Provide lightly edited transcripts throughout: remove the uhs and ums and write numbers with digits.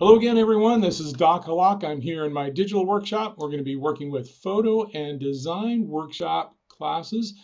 Hello again, everyone. This is Doc Hallaq. I'm here in my digital workshop. We're going to be working with photo and design workshop classes,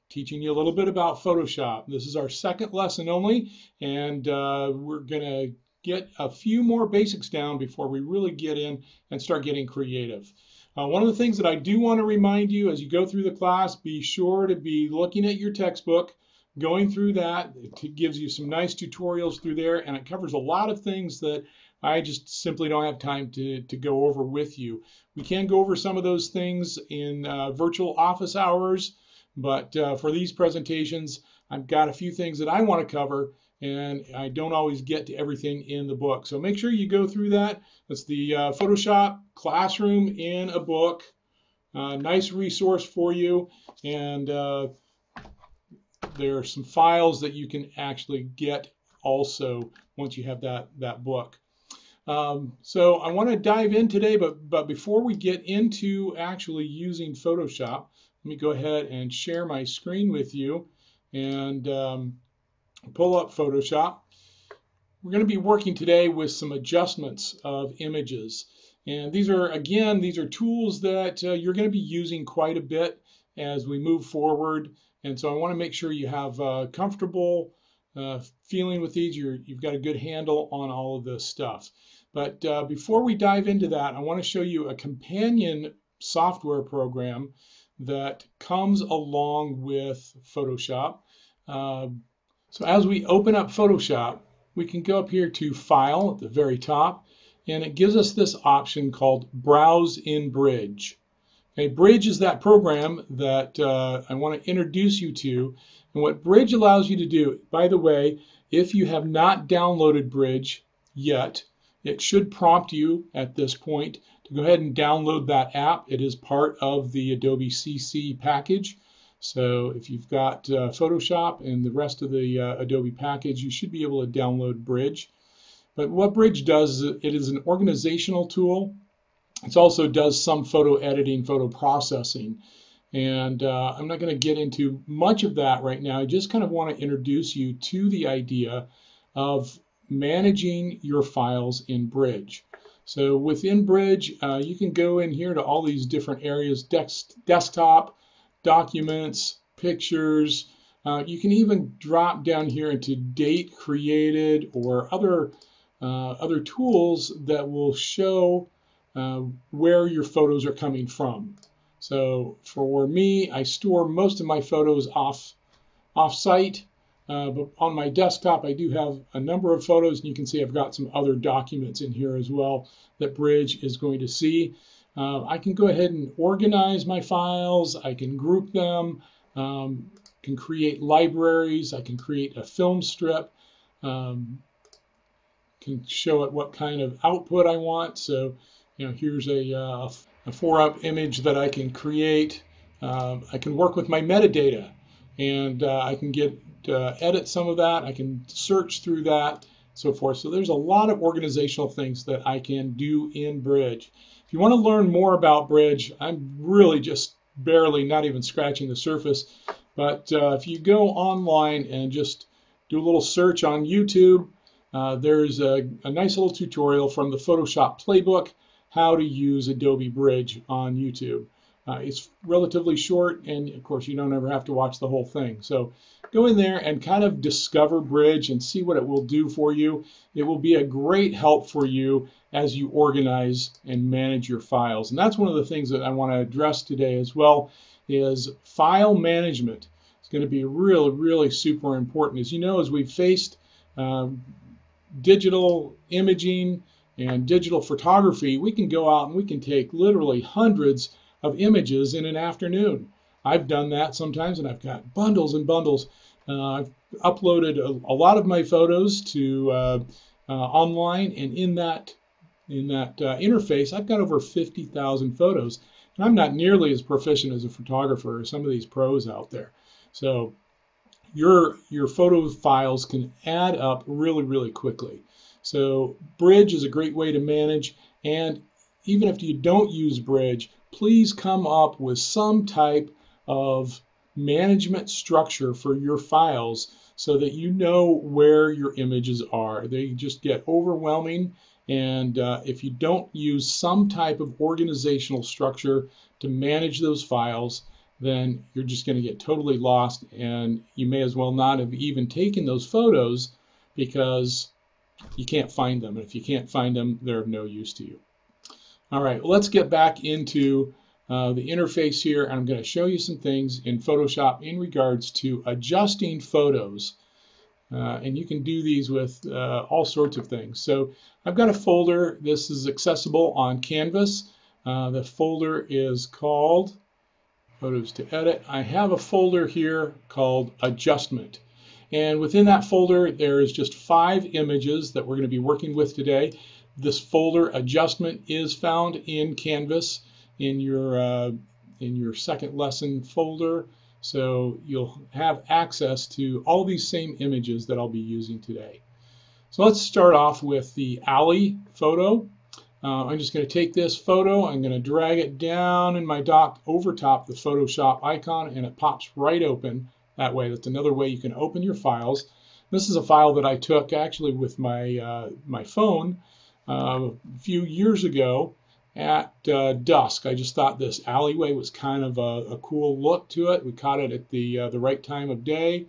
teaching you a little bit about Photoshop. This is our second lesson only, and we're going to get a few more basics down before we really get in and start getting creative. One of the things that I do want to remind you as you go through the class, be sure to be looking at your textbook, going through that. It gives you some nice tutorials through there, and it covers a lot of things that I just simply don't have time to go over with you. We can go over some of those things in virtual office hours, but for these presentations, I've got a few things that I want to cover, and I don't always get to everything in the book. So make sure you go through that. That's the Photoshop Classroom in a book. Nice resource for you, and there are some files that you can actually get also once you have that book. So I want to dive in today, but before we get into actually using Photoshop, let me go ahead and share my screen with you and pull up Photoshop. We're going to be working today with some adjustments of images. And these are tools that you're going to be using quite a bit as we move forward. And so I want to make sure you have comfortable feeling with these. You've got a good handle on all of this stuff. But before we dive into that, I want to show you a companion software program that comes along with Photoshop. So as we open up Photoshop, we can go up here to File at the very top, and it gives us this option called Browse in Bridge. Okay, Bridge is that program that I want to introduce you to. And what Bridge allows you to do, by the way, if you have not downloaded Bridge yet, it should prompt you at this point to go ahead and download that app. It is part of the Adobe CC package. So if you've got Photoshop and the rest of the Adobe package, you should be able to download Bridge. But what Bridge does is it is an organizational tool. It also does some photo editing, photo processing. And I'm not going to get into much of that right now. I just kind of want to introduce you to the idea of managing your files in Bridge. So within Bridge, you can go in here to all these different areas: desktop, documents, pictures. You can even drop down here into date created or other tools that will show where your photos are coming from. So for me, I store most of my photos off-site. But on my desktop, I do have a number of photos, and you can see I've got some other documents in here as well that Bridge is going to see. I can go ahead and organize my files. I can group them, can create libraries. I can create a film strip, can show it what kind of output I want. So, here's a 4-up image that I can create. I can work with my metadata, and I can edit some of that. I can search through that, so forth. So there's a lot of organizational things that I can do in Bridge. If you want to learn more about Bridge, I'm really just barely, not even scratching the surface. But if you go online and just do a little search on YouTube, there's a nice little tutorial from the Photoshop Playbook, how to use Adobe Bridge on YouTube. It's relatively short, and of course you don't ever have to watch the whole thing. So go in there and kind of discover Bridge and see what it will do for you. It will be a great help for you as you organize and manage your files. And that's one of the things that I want to address today as well, is file management. It's going to be really, really super important. As you know, as we've faced digital imaging and digital photography, we can go out and we can take literally hundreds of images in an afternoon. I've done that sometimes, and I've got bundles and bundles. I've uploaded a lot of my photos to online, and in that interface, I've got over 50,000 photos. And I'm not nearly as proficient as a photographer as some of these pros out there. So your photo files can add up really, really quickly. So Bridge is a great way to manage, and even if you don't use Bridge, please come up with some type of management structure for your files so that you know where your images are. They just get overwhelming, And if you don't use some type of organizational structure to manage those files, then you're just going to get totally lost, and you may as well not have even taken those photos because you can't find them. And if you can't find them, they're of no use to you. All right, well, let's get back into the interface here. I'm going to show you some things in Photoshop in regards to adjusting photos. And you can do these with all sorts of things. So I've got a folder. This is accessible on Canvas. The folder is called Photos to Edit. I have a folder here called Adjustment. And within that folder, there is just 5 images that we're going to be working with today. This folder Adjustment is found in Canvas in your second lesson folder. So you'll have access to all these same images that I'll be using today. So let's start off with the alley photo. I'm just going to take this photo, I'm going to drag it down in my dock over top the Photoshop icon, and it pops right open that way. That's another way you can open your files. This is a file that I took actually with my, my phone a few years ago at dusk. I just thought this alleyway was kind of a cool look to it. We caught it at the right time of day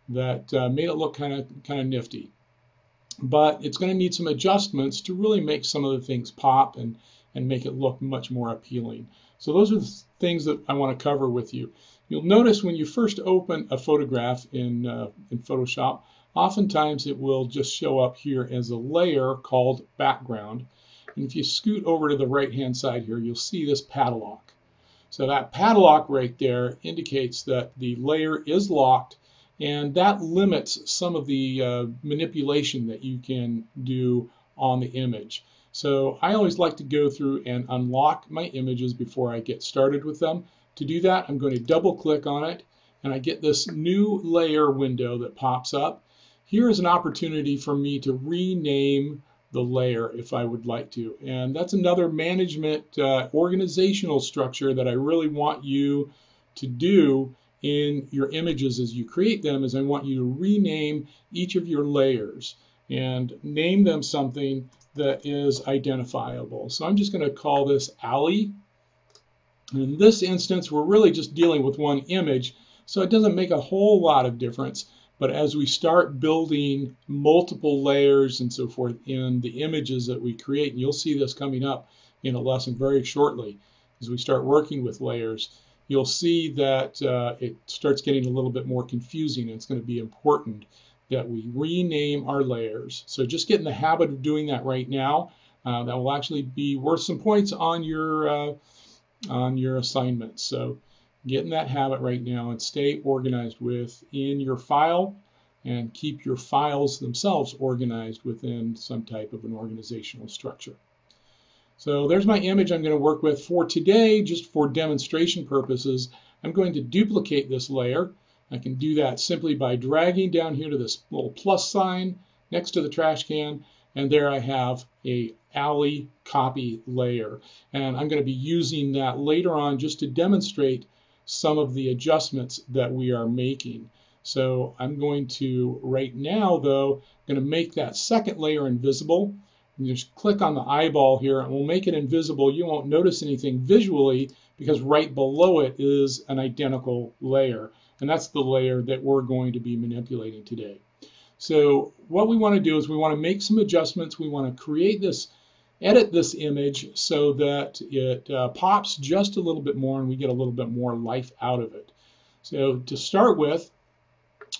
that made it look kind of nifty. But it's going to need some adjustments to really make some of the things pop and make it look much more appealing. So those are the things that I want to cover with you. You'll notice when you first open a photograph in Photoshop, oftentimes it will just show up here as a layer called background. And if you scoot over to the right-hand side here, you'll see this padlock. So that padlock right there indicates that the layer is locked, and that limits some of the manipulation that you can do on the image. So I always like to go through and unlock my images before I get started with them. To do that, I'm going to double-click on it, and I get this new layer window that pops up. Here is an opportunity for me to rename the layer if I would like to. And that's another management organizational structure that I really want you to do in your images as you create them, is I want you to rename each of your layers and name them something that is identifiable. So I'm just going to call this alley. In this instance, we're really just dealing with one image, so it doesn't make a whole lot of difference. But as we start building multiple layers and so forth in the images that we create, and you'll see this coming up in a lesson very shortly, as we start working with layers, you'll see that it starts getting a little bit more confusing, and it's going to be important that we rename our layers. So just get in the habit of doing that right now. That will actually be worth some points on your assignments. So get in that habit right now and stay organized within your file, and keep your files themselves organized within some type of an organizational structure. So there's my image I'm going to work with for today. Just for demonstration purposes, I'm going to duplicate this layer. I can do that simply by dragging down here to this little plus sign next to the trash can, and there I have a alley copy layer. And I'm going to be using that later on just to demonstrate some of the adjustments that we are making. So I'm going to, right now though, going to make that second layer invisible. And just click on the eyeball here and we'll make it invisible. You won't notice anything visually because right below it is an identical layer. And that's the layer that we're going to be manipulating today. So what we want to do is we want to make some adjustments. We want to create this, edit this image so that it pops just a little bit more and we get a little bit more life out of it. So to start with,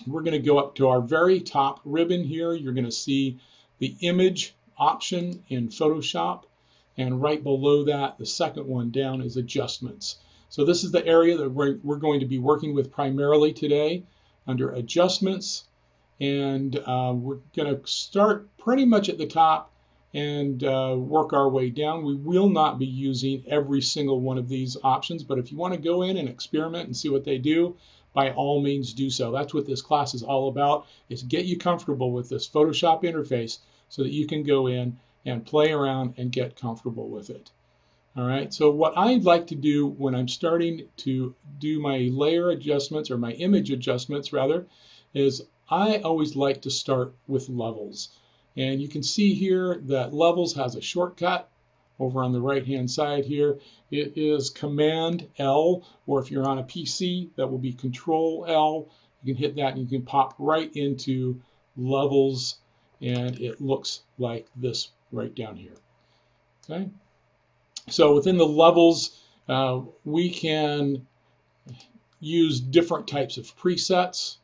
we're going to go up to our very top ribbon here. You're going to see the image option in Photoshop, and right below that, the second one down is adjustments. So this is the area that we're going to be working with primarily today under adjustments, and we're going to start pretty much at the top and work our way down. We will not be using every single one of these options, but if you want to go in and experiment and see what they do, by all means do so. That's what this class is all about, is get you comfortable with this Photoshop interface so that you can go in and play around and get comfortable with it. All right, so what I'd like to do when I'm starting to do my layer adjustments, or my image adjustments rather, is I always like to start with levels. And you can see here that Levels has a shortcut over on the right hand side here. It is Command L, or if you're on a PC, that will be Control L. You can hit that and you can pop right into Levels, and it looks like this right down here. Okay, so within the Levels, we can use different types of presets.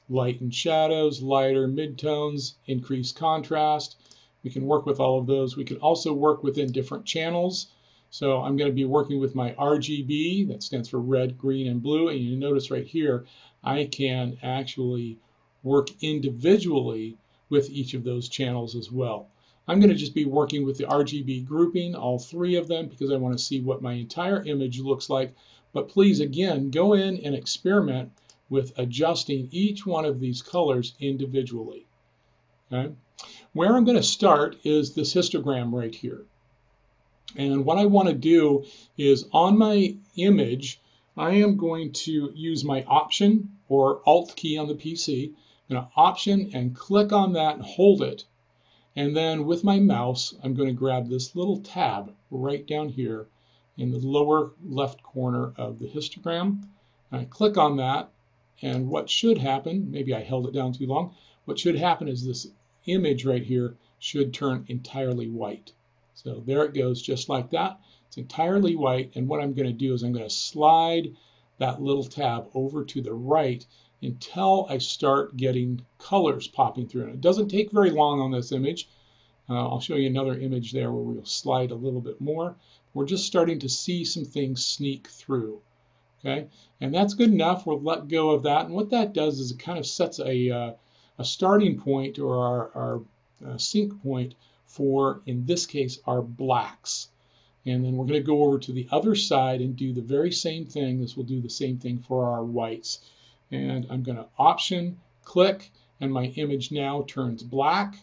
Light and shadows, lighter midtones, increased contrast. We can work with all of those. We can also work within different channels. So I'm going to be working with my RGB, that stands for red, green, and blue. And you notice right here, I can actually work individually with each of those channels as well. I'm going to just be working with the RGB grouping, all three of them, because I want to see what my entire image looks like. But please, again, go in and experiment with adjusting each one of these colors individually. Okay? Where I'm going to start is this histogram right here. And what I want to do is on my image, I am going to use my Option or Alt key on the PC. I'm going to Option and click on that and hold it. And then with my mouse, I'm going to grab this little tab right down here in the lower left corner of the histogram. And I click on that. And what should happen, maybe I held it down too long, what should happen is this image right here should turn entirely white. So there it goes, just like that. It's entirely white, and what I'm going to do is I'm going to slide that little tab over to the right until I start getting colors popping through. And it doesn't take very long on this image. I'll show you another image there where we'll slide a little bit more. We're just starting to see some things sneak through. Okay, and that's good enough. We'll let go of that. And what that does is it kind of sets a starting point, or our sync point for, in this case, our blacks. And then we're going to go over to the other side and do the very same thing. This will do the same thing for our whites. And I'm going to Option, click, and my image now turns black,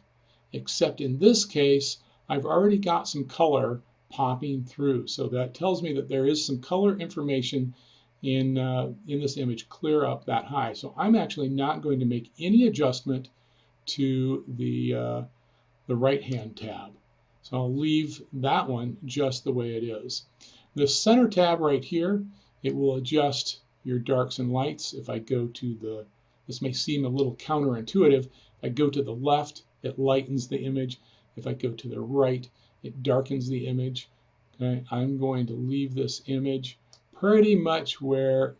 except in this case, I've already got some color popping through. So that tells me that there is some color information in this image clear up that high. So I'm actually not going to make any adjustment to the right-hand tab. So I'll leave that one just the way it is. The center tab right here, it will adjust your darks and lights. If I go to this may seem a little counterintuitive, if I go to the left, it lightens the image. If I go to the right, it darkens the image. Okay, I'm going to leave this image pretty much where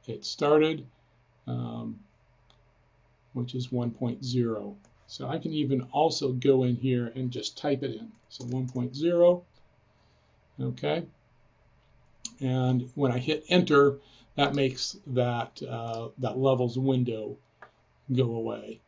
it started, which is 1.0. So I can even also go in here and just type it in. So 1.0, okay. And when I hit Enter, that makes that Levels window go away.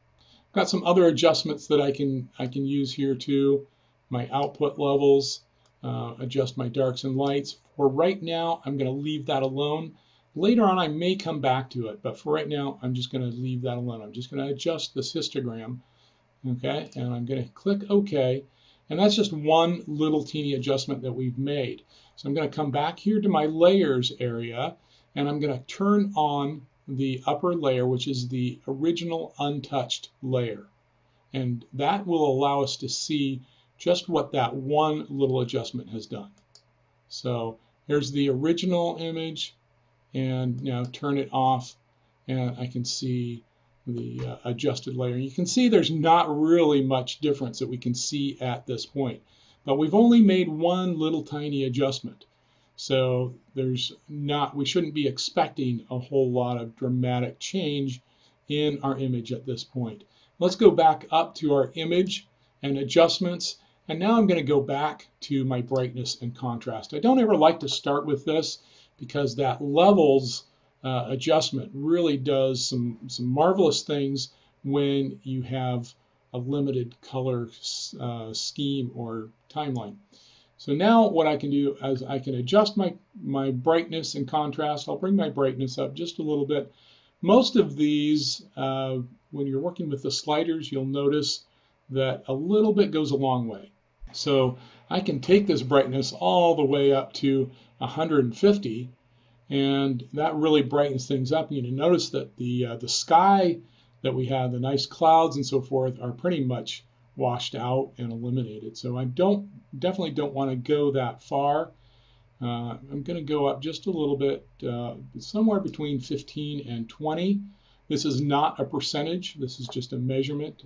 Got some other adjustments that I can use here too. My output levels, adjust my darks and lights. For right now, I'm going to leave that alone. Later on, I may come back to it, but for right now, I'm just going to leave that alone. I'm just going to adjust this histogram, okay, and I'm going to click OK, and that's just one little teeny adjustment that we've made. So I'm going to come back here to my layers area, and I'm going to turn on the upper layer, which is the original untouched layer, and that will allow us to see just what that one little adjustment has done. So here's the original image, and now turn it off, and I can see the adjusted layer. You can see there's not really much difference that we can see at this point, but we've only made one little tiny adjustment. So we shouldn't be expecting a whole lot of dramatic change in our image at this point. Let's go back up to our image and adjustments. And now I'm going to go back to my brightness and contrast. I don't ever like to start with this because that Levels adjustment really does some marvelous things when you have a limited color scheme or timeline. So now what I can do is I can adjust my brightness and contrast. I'll bring my brightness up just a little bit. Most of these, when you're working with the sliders, you'll notice that a little bit goes a long way. So I can take this brightness all the way up to 150, and that really brightens things up. You notice that the sky that we had, the nice clouds and so forth, are pretty much washed out and eliminated. So I definitely don't want to go that far. I'm going to go up just a little bit, somewhere between 15 and 20. This is not a percentage. This is just a measurement.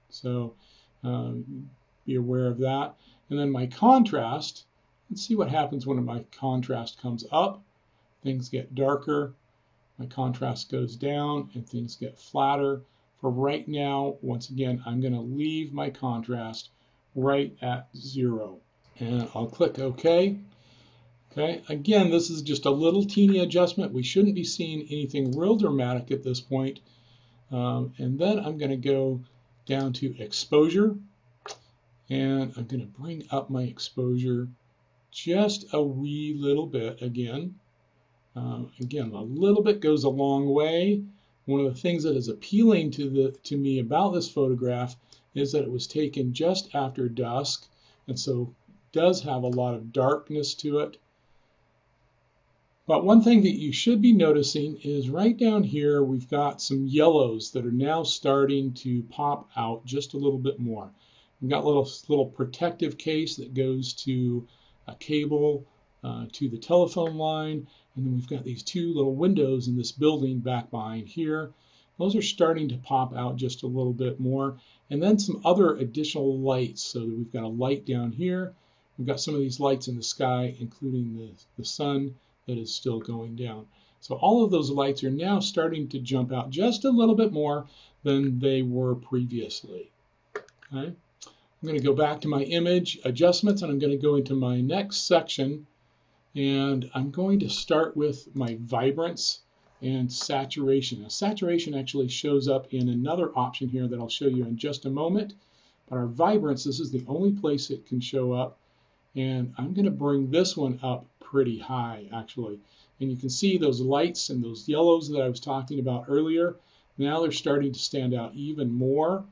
So be aware of that. And then my contrast, let's see what happens when my contrast comes up. Things get darker. My contrast goes down and things get flatter. For right now, once again, I'm going to leave my contrast right at 0. And I'll click OK. Okay, again, this is just a little teeny adjustment. We shouldn't be seeing anything real dramatic at this point. And then I'm going to go down to exposure. And I'm going to bring up my exposure just a wee little bit again. Again, a little bit goes a long way. One of the things that is appealing to me about this photograph is that it was taken just after dusk, and so it does have a lot of darkness to it. But one thing that you should be noticing is right down here we've got some yellows that are now starting to pop out just a little bit more. We've got a little protective case that goes to a cable to the telephone line. And then we've got these 2 little windows in this building back behind here. Those are starting to pop out just a little bit more. And then some other additional lights. So that we've got a light down here. We've got some of these lights in the sky, including the sun that is still going down. So all of those lights are now starting to jump out just a little bit more than they were previously. Okay. I'm going to go back to my image adjustments, and I'm going to go into my next section. And I'm going to start with my vibrance and saturation. Now, saturation actually shows up in another option here that I'll show you in just a moment. But our vibrance, this is the only place it can show up. And I'm going to bring this one up pretty high, actually. And you can see those lights and those yellows that I was talking about earlier. Now they're starting to stand out even more.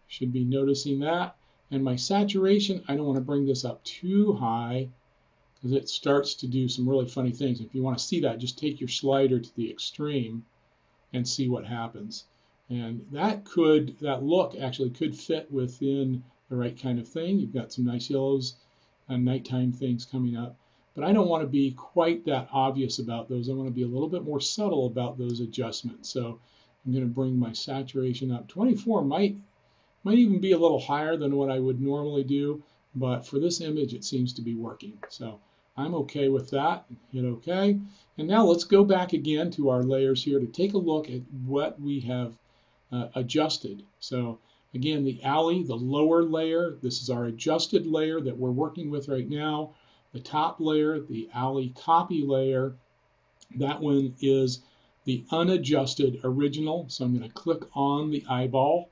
Should be noticing that. And my saturation, I don't want to bring this up too high, because it starts to do some really funny things. If you want to see that, just take your slider to the extreme and see what happens. And that look actually could fit within the right kind of thing. You've got some nice yellows and nighttime things coming up. But I don't want to be quite that obvious about those. I want to be a little bit more subtle about those adjustments. So I'm going to bring my saturation up. 24 might even be a little higher than what I would normally do. But for this image, it seems to be working. So I'm okay with that. Hit OK. And now let's go back again to our layers here to take a look at what we have adjusted. So again, the alley, the lower layer, this is our adjusted layer that we're working with right now. The top layer, the alley copy layer, that one is the unadjusted original. So I'm going to click on the eyeball.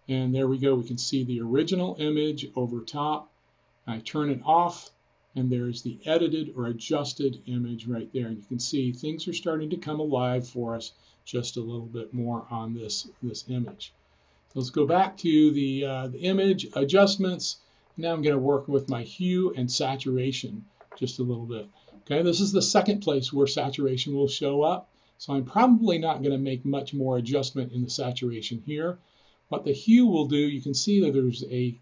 And there we go. We can see the original image over top. I turn it off, and there's the edited or adjusted image right there. And you can see things are starting to come alive for us just a little bit more on this image. So let's go back to the image adjustments. Now I'm going to work with my hue and saturation just a little bit. Okay, this is the second place where saturation will show up. So I'm probably not going to make much more adjustment in the saturation here. What the hue will do, you can see that there's a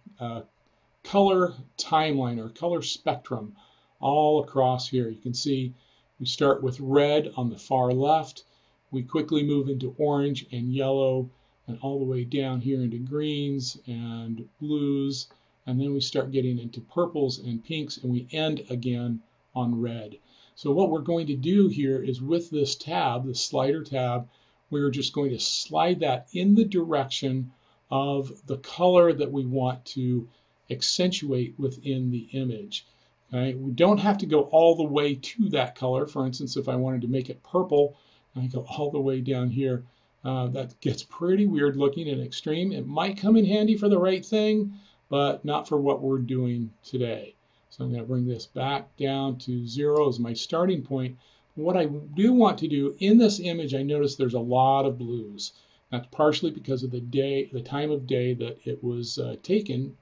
color timeline or color spectrum all across here. You can see we start with red on the far left. We quickly move into orange and yellow and all the way down here into greens and blues. And then we start getting into purples and pinks, and we end again on red. So what we're going to do here is with this tab, the slider tab, we're just going to slide that in the direction of the color that we want to accentuate within the image. Okay? We don't have to go all the way to that color. For instance, if I wanted to make it purple, and I go all the way down here, that gets pretty weird looking and extreme. It might come in handy for the right thing, but not for what we're doing today. So I'm going to bring this back down to 0 as my starting point. What I do want to do in this image, I notice there's a lot of blues. That's partially because of the time of day that it was taken.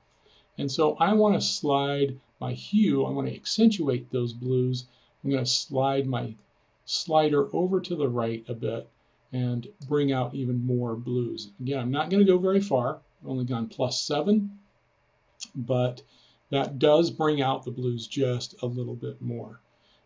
And so I want to slide my hue. I want to accentuate those blues. I'm going to slide my slider over to the right a bit. and bring out even more blues. Again, I'm not going to go very far. I've only gone +7, but that does bring out the blues just a little bit more.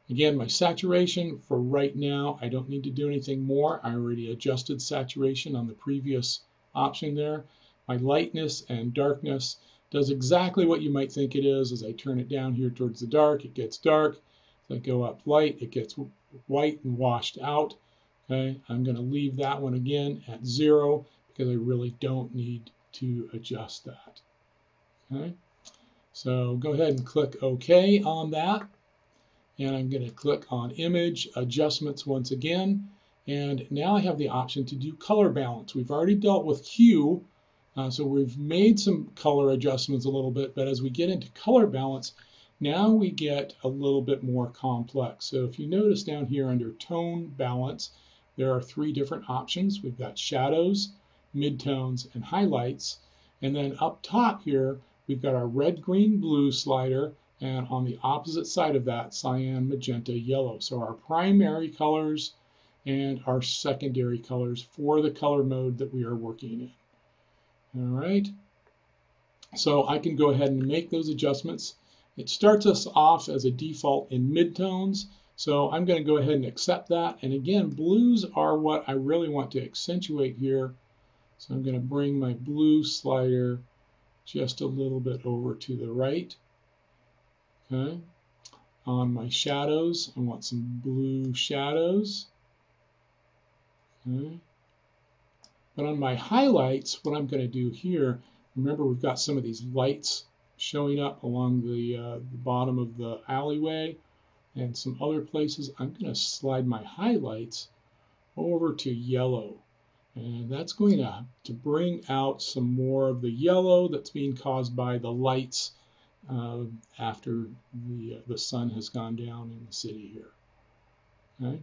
Again, my saturation for right now, I don't need to do anything more. I already adjusted saturation on the previous option there. My lightness and darkness does exactly what you might think it is. As I turn it down here towards the dark, it gets dark. As I go up light, it gets white and washed out. Okay, I'm going to leave that one again at 0 because I really don't need to adjust that. Okay, so go ahead and click OK on that. And I'm going to click on Image Adjustments once again. And now I have the option to do color balance. We've already dealt with hue, so we've made some color adjustments a little bit. But as we get into color balance, now we get a little bit more complex. So if you notice down here under Tone Balance, there are 3 different options. We've got shadows, midtones, and highlights. And then up top here, we've got our red, green, blue slider. And on the opposite side of that, cyan, magenta, yellow. So our primary colors and our secondary colors for the color mode that we are working in. All right. So I can go ahead and make those adjustments. It starts us off as a default in midtones. So I'm going to go ahead and accept that. And again, blues are what I really want to accentuate here. So I'm going to bring my blue slider just a little bit over to the right. Okay. On my shadows, I want some blue shadows. Okay. But on my highlights, what I'm going to do here, remember we've got some of these lights showing up along the bottom of the alleyway and some other places. I'm going to slide my highlights over to yellow. And that's going to bring out some more of the yellow that's being caused by the lights after the sun has gone down in the city here. Okay,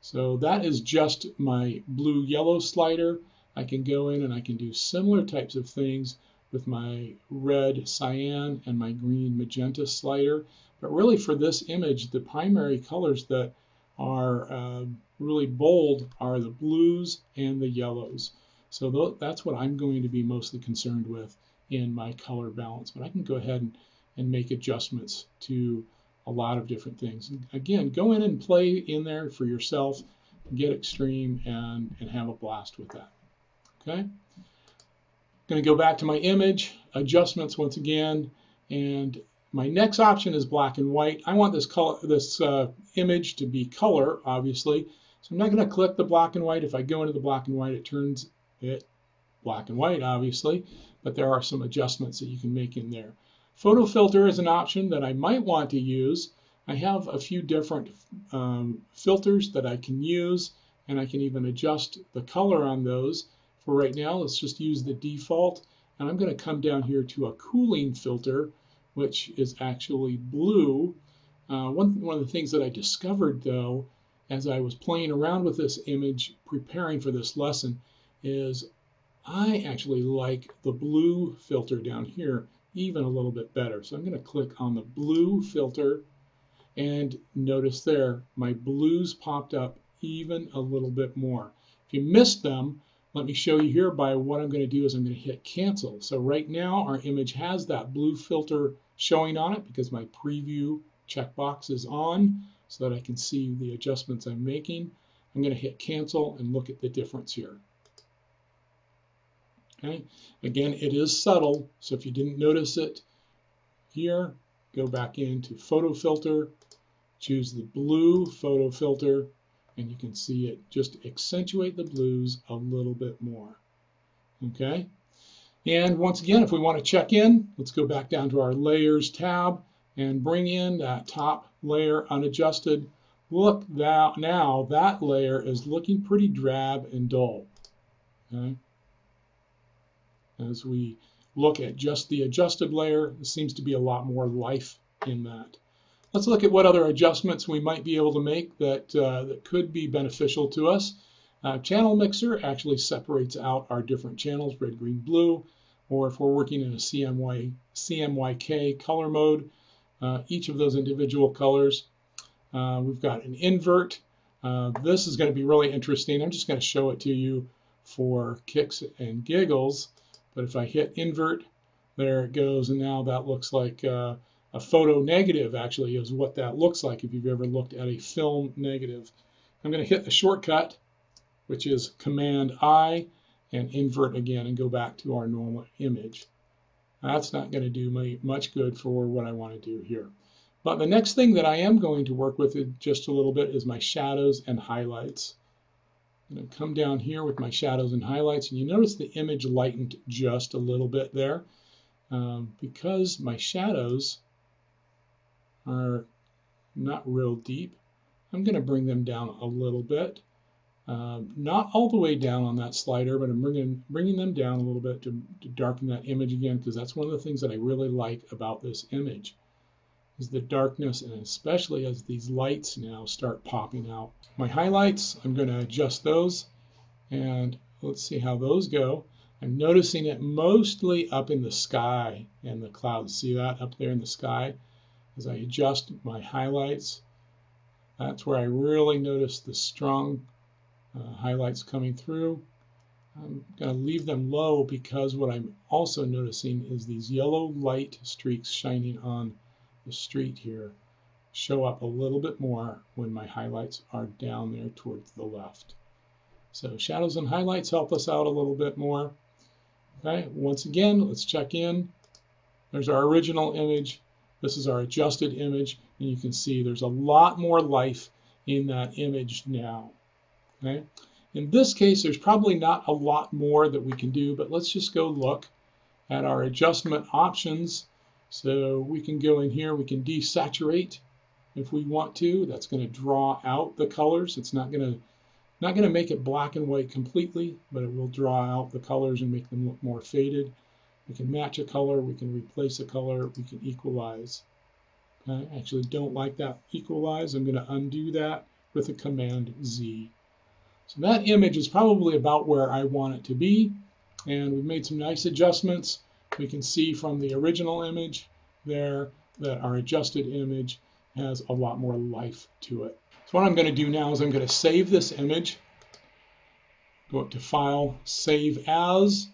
so that is just my blue-yellow slider. I can go in and I can do similar types of things with my red cyan and my green magenta slider. But really for this image, the primary colors that are really bold are the blues and the yellows. So that's what I'm going to be mostly concerned with in my color balance. But I can go ahead and make adjustments to a lot of different things. Again, go in and play in there for yourself, get extreme, and have a blast with that. Okay? Going to go back to my image, adjustments once again, and my next option is black and white. I want this image to be color, obviously. So I'm not going to click the black and white. If I go into the black and white, it turns it black and white, obviously. But there are some adjustments that you can make in there. Photo filter is an option that I might want to use. I have a few different filters that I can use, and I can even adjust the color on those. For right now, let's just use the default. And I'm going to come down here to a cooling filter, which is actually blue. One of the things that I discovered, though, as I was playing around with this image, preparing for this lesson, is I actually like the blue filter down here even a little bit better. So I'm going to click on the blue filter, and notice there, my blues popped up even a little bit more. If you missed them, let me show you here by what I'm going to do is I'm going to hit cancel. So right now our image has that blue filter showing on it because my preview checkbox is on so that I can see the adjustments I'm making. I'm going to hit cancel and look at the difference here. Okay. Again, it is subtle, so if you didn't notice it here, go back into photo filter, choose the blue photo filter, and you can see it just accentuate the blues a little bit more. Okay. And once again, if we want to check in, let's go back down to our layers tab and bring in that top layer unadjusted. Look, now that layer is looking pretty drab and dull. Okay. As we look at just the adjusted layer, there seems to be a lot more life in that. Let's look at what other adjustments we might be able to make that, that could be beneficial to us. Channel Mixer actually separates out our different channels, red, green, blue, or if we're working in a CMYK color mode, each of those individual colors. We've got an invert. This is going to be really interesting. I'm just going to show it to you for kicks and giggles. But if I hit invert, there it goes. And now that looks like a photo negative, actually, is what that looks like if you've ever looked at a film negative. I'm going to hit the shortcut, which is Command-I, and invert again and go back to our normal image. That's not going to do me much good for what I want to do here. But the next thing that I am going to work with just a little bit is my shadows and highlights. I'm going to come down here with my shadows and highlights, and you notice the image lightened just a little bit there because my shadows are not real deep. I'm going to bring them down a little bit. Not all the way down on that slider, but I'm bringing them down a little bit to darken that image again, because that's one of the things that I really like about this image is the darkness, and especially as these lights now start popping out. My highlights, I'm going to adjust those, and let's see how those go. I'm noticing it mostly up in the sky and the clouds. See that up there in the sky? As I adjust my highlights, that's where I really notice the strong highlights coming through. I'm going to leave them low because what I'm also noticing is these yellow light streaks shining on the street here show up a little bit more when my highlights are down there towards the left. So shadows and highlights help us out a little bit more. Okay, once again, let's check in. There's our original image. This is our adjusted image, and you can see there's a lot more life in that image now. Okay. In this case, there's probably not a lot more that we can do, but let's just go look at our adjustment options. So we can go in here, we can desaturate if we want to. That's going to draw out the colors. It's not going to make it black and white completely, but it will draw out the colors and make them look more faded. We can match a color, we can replace a color, we can equalize. Okay. I actually don't like that equalize. I'm going to undo that with a Command-Z. So that image is probably about where I want it to be, and we've made some nice adjustments. We can see from the original image there that our adjusted image has a lot more life to it. So what I'm going to do now is I'm going to save this image, go up to File, Save As,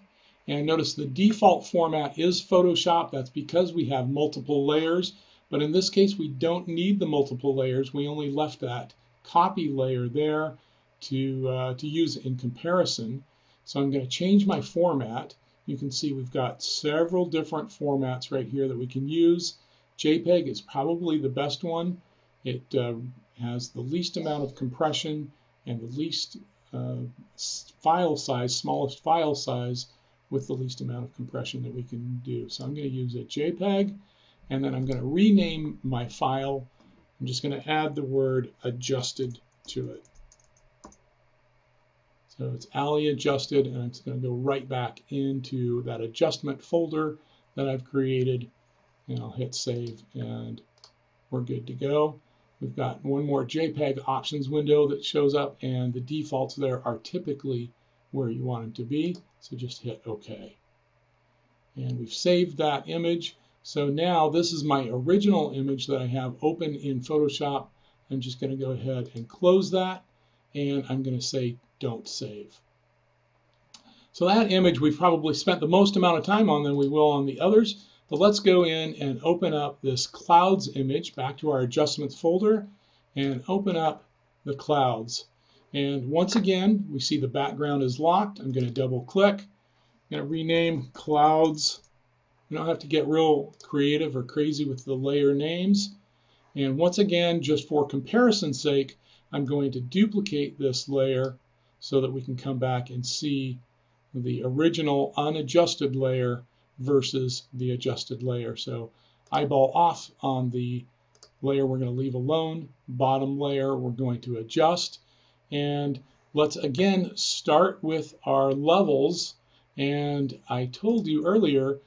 and notice the default format is Photoshop. That's because we have multiple layers, but in this case we don't need the multiple layers. We only left that copy layer there to use in comparison. So I'm going to change my format. You can see we've got several different formats right here that we can use. JPEG is probably the best one. It has the least amount of compression and the least file size, smallest file size with the least amount of compression that we can do. So I'm going to use a JPEG, and then I'm going to rename my file. I'm just going to add the word adjusted to it. So it's Ali adjusted, and it's going to go right back into that adjustment folder that I've created, and I'll hit save, and we're good to go. We've got one more JPEG options window that shows up, and the defaults there are typically where you want them to be, so just hit OK. And we've saved that image. So now this is my original image that I have open in Photoshop. I'm just going to go ahead and close that, and I'm going to say don't save. So that image we've probably spent the most amount of time on than we will on the others. But let's go in and open up this clouds image back to our adjustments folder and open up the clouds. And once again, we see the background is locked. I'm going to double click. I'm going to rename clouds. You don't have to get real creative or crazy with the layer names. And once again, just for comparison's sake, I'm going to duplicate this layer so that we can come back and see the original unadjusted layer versus the adjusted layer. So eyeball off on the layer we're going to leave alone. Bottom layer we're going to adjust. And let's again start with our levels. And I told you earlier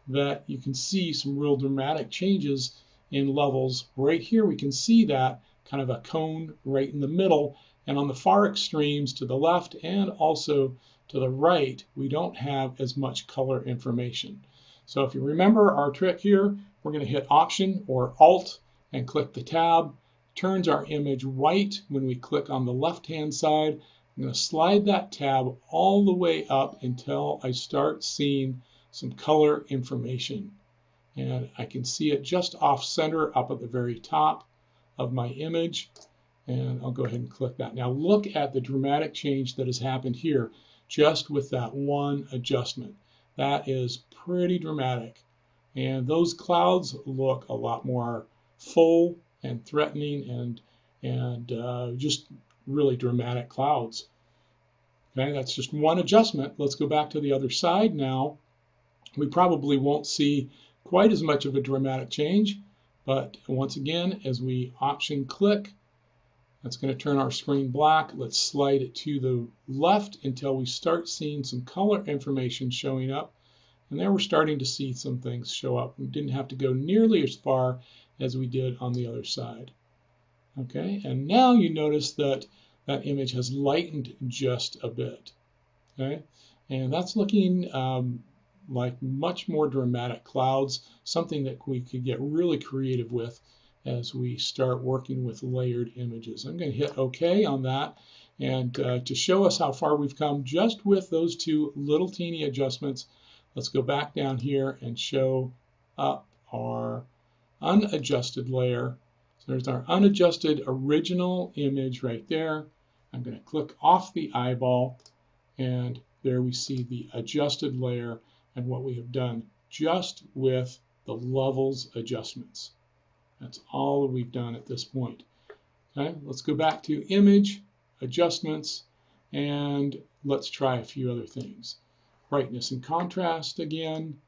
that you can see some real dramatic changes in levels. Right here we can see that kind of a cone right in the middle, and on the far extremes to the left and also to the right we don't have as much color information. So if you remember our trick here, we're going to hit Option or Alt and click the tab turns our image white when we click on the left-hand side. I'm going to slide that tab all the way up until I start seeing some color information. And I can see it just off center up at the very top of my image. And I'll go ahead and click that. Now look at the dramatic change that has happened here just with that one adjustment. That is pretty dramatic. And those clouds look a lot more full and threatening and just really dramatic clouds. Okay, that's just one adjustment. Let's go back to the other side now. We probably won't see quite as much of a dramatic change, but once again, as we option click, that's going to turn our screen black. Let's slide it to the left until we start seeing some color information showing up. And there we're starting to see some things show up. We didn't have to go nearly as far as we did on the other side. Okay, and now you notice that that image has lightened just a bit. Okay, and that's looking like much more dramatic clouds, something that we could get really creative with as we start working with layered images. I'm going to hit OK on that, and to show us how far we've come just with those two little teeny adjustments, let's go back down here and show up our unadjusted layer. So there's our unadjusted original image right there. I'm going to click off the eyeball, and there we see the adjusted layer and what we have done just with the levels adjustments. That's all that we've done at this point. Okay, let's go back to image, adjustments, and let's try a few other things. Brightness and contrast again.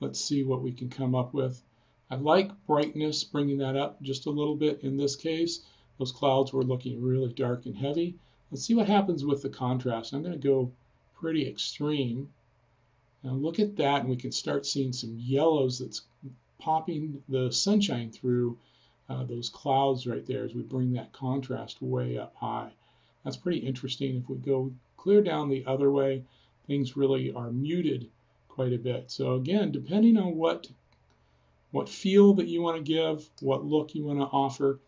Let's see what we can come up with. I like brightness, bringing that up just a little bit in this case. Those clouds were looking really dark and heavy. Let's see what happens with the contrast. I'm going to go pretty extreme. Now look at that, and we can start seeing some yellows that's popping the sunshine through those clouds right there as we bring that contrast way up high. That's pretty interesting. If we go clear down the other way, things really are muted quite a bit. So again, depending on what feel that you want to give, what look you want to offer,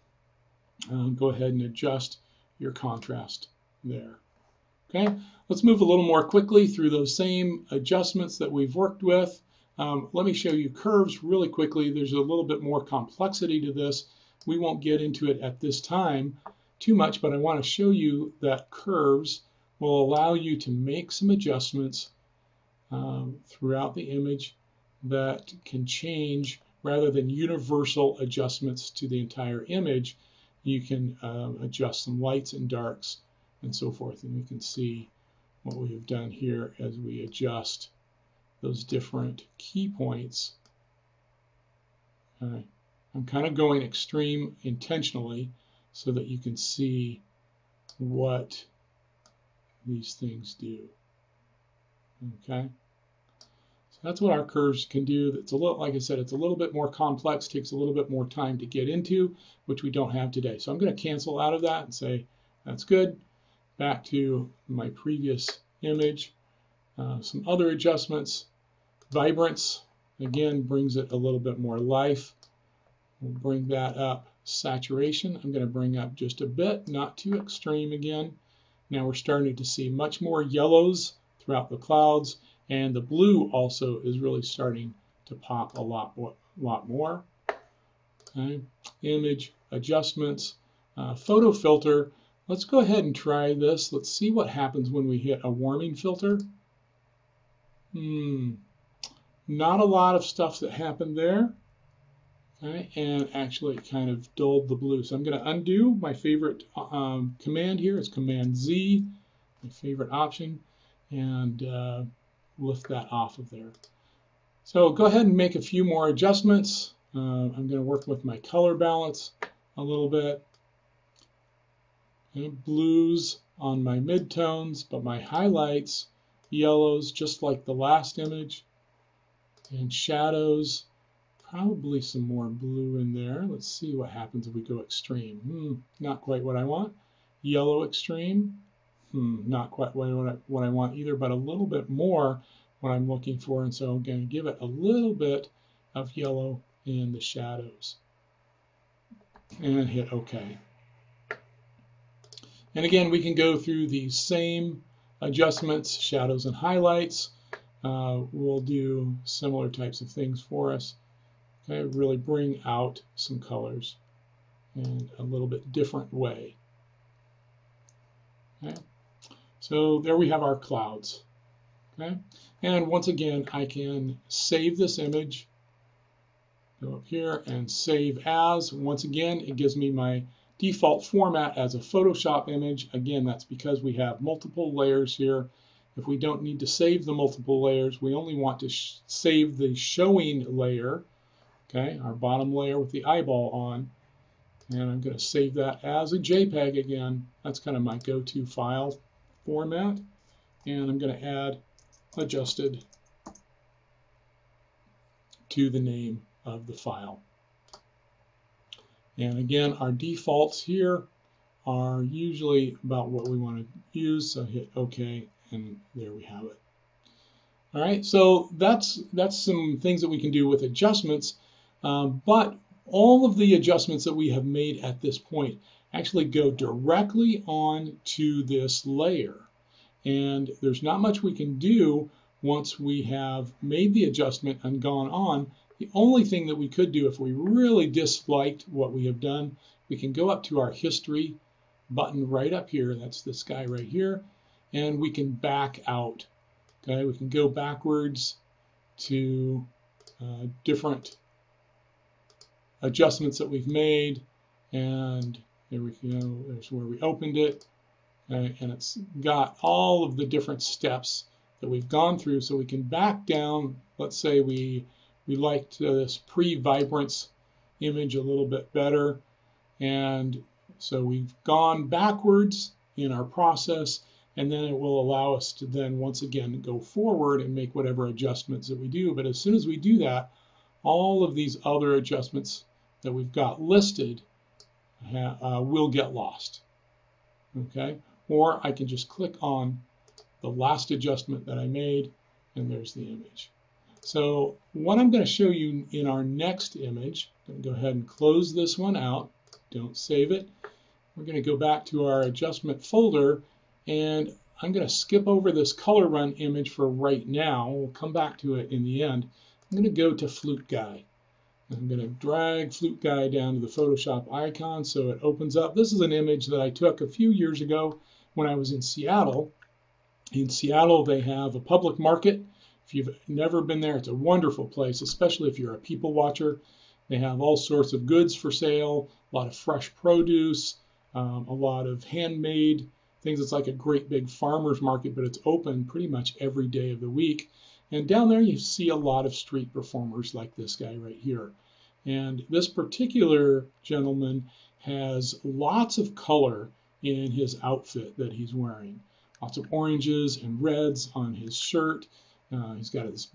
go ahead and adjust your contrast there. Okay, let's move a little more quickly through those same adjustments that we've worked with. Let me show you curves really quickly. There's a little bit more complexity to this. We won't get into it at this time too much, but I want to show you that curves will allow you to make some adjustments throughout the image that can change. Rather than universal adjustments to the entire image, you can adjust some lights and darks and so forth. And we can see what we have done here as we adjust those different key points. I'm kind of going extreme intentionally so that you can see what these things do. Okay. That's what our curves can do. It's a little, like I said, it's a little bit more complex, takes a little bit more time to get into, which we don't have today. So I'm going to cancel out of that and say, that's good. Back to my previous image. Some other adjustments. Vibrance, again, brings it a little bit more life. We'll bring that up. Saturation, I'm going to bring up just a bit, not too extreme again. Now we're starting to see much more yellows throughout the clouds. And the blue also is really starting to pop a lot more. Okay. Image adjustments, photo filter. Let's go ahead and try this. Let's see what happens when we hit a warming filter. Not a lot of stuff that happened there. Okay. And actually it kind of dulled the blue. So I'm going to undo. My favorite command here is Command Z, my favorite option, and lift that off of there. So go ahead and make a few more adjustments. I'm going to work with my color balance a little bit. Okay, blues on my midtones, but my highlights, yellows, just like the last image. And shadows, probably some more blue in there. Let's see what happens if we go extreme. Not quite what I want. Yellow extreme. Not quite what I want either, but a little bit more what I'm looking for. And so I'm going to give it a little bit of yellow in the shadows. and hit OK. And again, we can go through these same adjustments, shadows and highlights. Will do similar types of things for us. Okay, really bring out some colors in a little bit different way. Okay, so there we have our clouds. Okay, and once again, I can save this image. Go up here and save as. Once again, it gives me my default format as a Photoshop image. Again, that's because we have multiple layers here. If we don't need to save the multiple layers, we only want to save the showing layer, okay, our bottom layer with the eyeball on. And I'm going to save that as a JPEG again. That's kind of my go-to file format. And I'm going to add adjusted to the name of the file. And again, our defaults here are usually about what we want to use. So hit OK, and there we have it. All right, so that's some things that we can do with adjustments. But all of the adjustments that we have made at this point actually go directly on to this layer. And there's not much we can do once we have made the adjustment and gone on. The only thing that we could do if we really disliked what we have done, we can go up to our history button right up here. That's this guy right here. And we can back out. Okay, we can go backwards to different adjustments that we've made. And there we go. There's where we opened it. And it's got all of the different steps that we've gone through. So we can back down. Let's say we liked this pre-vibrance image a little bit better. And so we've gone backwards in our process, and then it will allow us to then once again go forward and make whatever adjustments that we do. But as soon as we do that, all of these other adjustments that we've got listed will get lost. Okay, or I can just click on the last adjustment that I made, and there's the image. So what I'm going to show you in our next image, I'm going to go ahead and close this one out. Don't save it. We're going to go back to our adjustment folder, and I'm going to skip over this color run image for right now. We'll come back to it in the end. I'm going to go to Flute Guy. I'm going to drag Flute Guy down to the Photoshop icon so it opens up. This is an image that I took a few years ago when I was in Seattle. In Seattle, they have a public market. If you've never been there, it's a wonderful place, especially if you're a people watcher. They have all sorts of goods for sale, a lot of fresh produce, a lot of handmade things. It's like a great big farmer's market, but it's open pretty much every day of the week. And down there you see a lot of street performers like this guy right here. And this particular gentleman has lots of color in his outfit that he's wearing. Lots of oranges and reds on his shirt. He's got his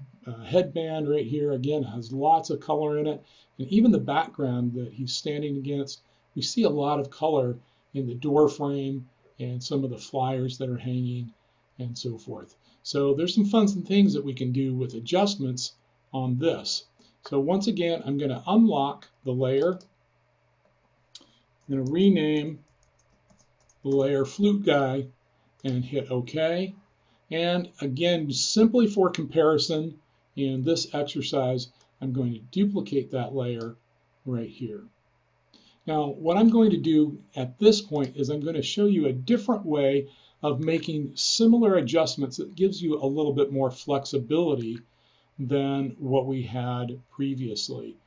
headband right here. Again, has lots of color in it. And even the background that he's standing against, we see a lot of color in the door frame and some of the flyers that are hanging and so forth. So there's some fun things that we can do with adjustments on this. So once again, I'm going to unlock the layer. I'm going to rename the layer Flute Guy and hit OK. And again, simply for comparison, in this exercise, I'm going to duplicate that layer right here. Now, what I'm going to do at this point is I'm going to show you a different way of making similar adjustments that gives you a little bit more flexibility than what we had previously.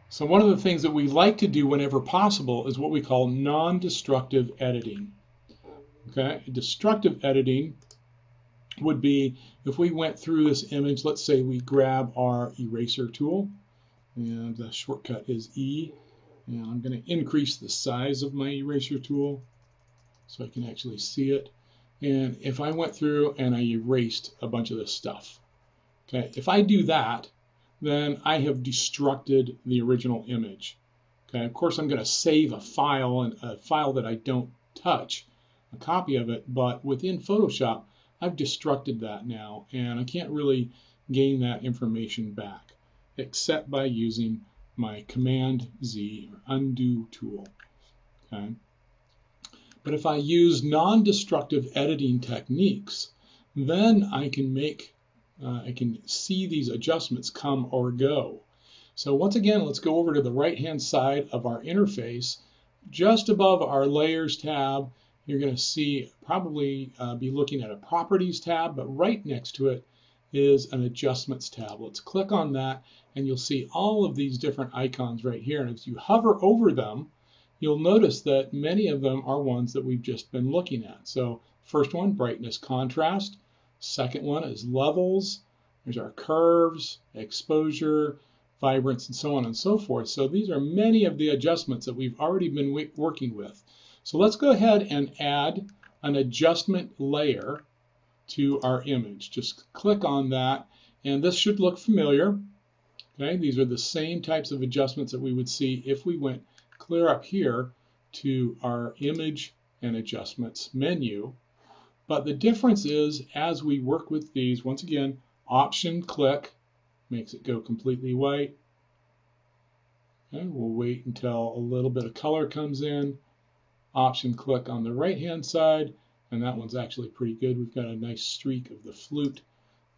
So one of the things that we like to do whenever possible is what we call non-destructive editing. Okay, destructive editing would be if we went through this image, let's say we grab our eraser tool, and the shortcut is E, and I'm going to increase the size of my eraser tool so I can actually see it. And if I went through and I erased a bunch of this stuff, okay, if I do that, then I have destructed the original image. Okay, of course I'm going to save a file, and a file that I don't touch, a copy of it, but within Photoshop, I've destructed that now, and I can't really gain that information back, except by using my Command Z or undo tool. Okay. But if I use non-destructive editing techniques, then I can see these adjustments come or go. So once again, let's go over to the right-hand side of our interface. Just above our Layers tab, you're going to see probably be looking at a Properties tab, but right next to it is an Adjustments tab. Let's click on that, and you'll see all of these different icons right here. And as you hover over them, you'll notice that many of them are ones that we've just been looking at. So first one, brightness, contrast. Second one is levels. There's our curves, exposure, vibrance, and so on and so forth. So these are many of the adjustments that we've already been working with. So let's go ahead and add an adjustment layer to our image. Just click on that, and this should look familiar. Okay, these are the same types of adjustments that we would see if we went clear up here to our image and adjustments menu. But the difference is, as we work with these, once again, Option click makes it go completely white. Okay, we'll wait until a little bit of color comes in. Option click on the right hand side, and that one's actually pretty good. We've got a nice streak of the flute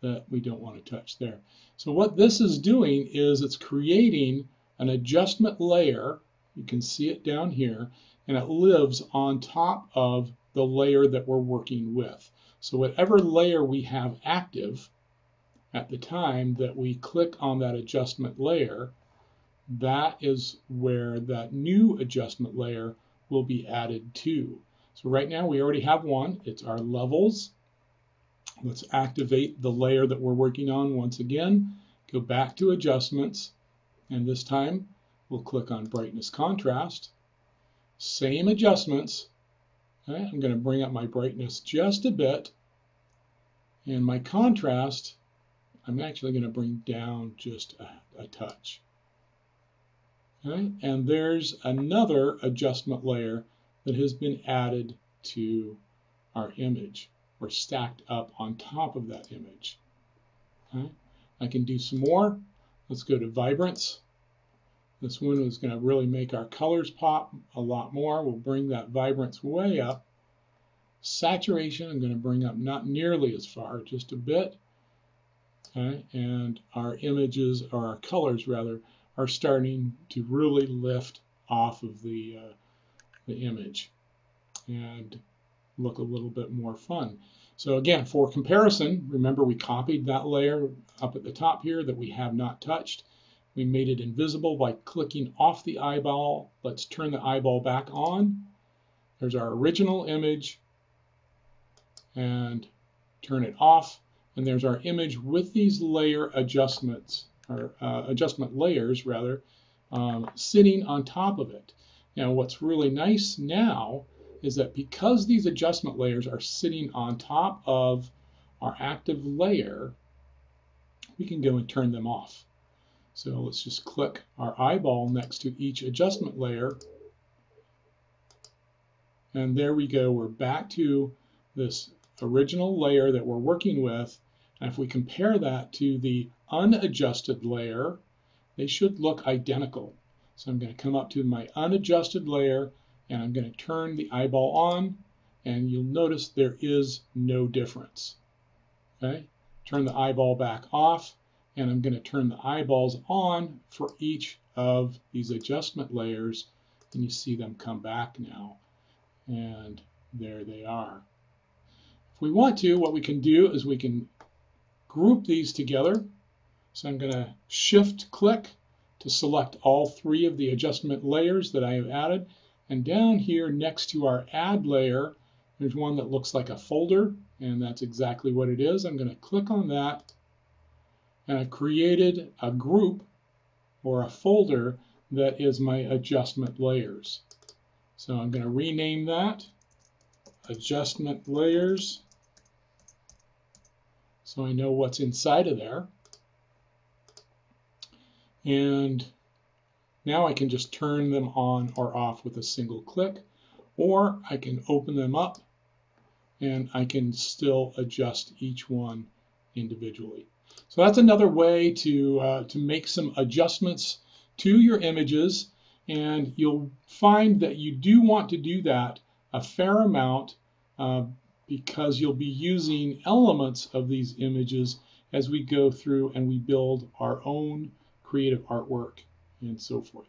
that we don't want to touch there. So what this is doing is it's creating an adjustment layer. You can see it down here, and it lives on top of the layer that we're working with. So whatever layer we have active at the time that we click on that adjustment layer, that is where that new adjustment layer will be added to. So right now we already have one. It's our levels. Let's activate the layer that we're working on once again. Go back to adjustments, and this time we'll click on brightness, contrast. Same adjustments. Okay, I'm going to bring up my brightness just a bit, and my contrast I'm actually going to bring down just a touch. Okay, and there's another adjustment layer that has been added to our image, or stacked up on top of that image. Okay, I can do some more. Let's go to vibrance. This one is going to really make our colors pop a lot more. We'll bring that vibrance way up. Saturation, I'm going to bring up not nearly as far, just a bit. Okay, and our images, or our colors rather, are starting to really lift off of the image and look a little bit more fun. So again, for comparison, remember we copied that layer up at the top here that we have not touched. We made it invisible by clicking off the eyeball. Let's turn the eyeball back on. There's our original image, and turn it off. And there's our image with these layer adjustments, or adjustment layers rather, sitting on top of it. Now what's really nice now is that because these adjustment layers are sitting on top of our active layer, we can go and turn them off. So let's just click our eyeball next to each adjustment layer, and there we go. We're back to this original layer that we're working with. And if we compare that to the unadjusted layer, they should look identical. So I'm going to come up to my unadjusted layer, and I'm going to turn the eyeball on, and you'll notice there is no difference. Okay? Turn the eyeball back off, and I'm going to turn the eyeballs on for each of these adjustment layers, and you see them come back now. And there they are. If we want to, what we can do is we can group these together. So I'm going to shift click to select all three of the adjustment layers that I have added. And down here next to our add layer, there's one that looks like a folder, and that's exactly what it is. I'm going to click on that, and I've created a group or a folder that is my adjustment layers. So I'm going to rename that adjustment layers, so I know what's inside of there. And now I can just turn them on or off with a single click, or I can open them up and I can still adjust each one individually. So that's another way to make some adjustments to your images, and you'll find that you do want to do that a fair amount because you'll be using elements of these images as we go through and we build our own creative artwork and so forth.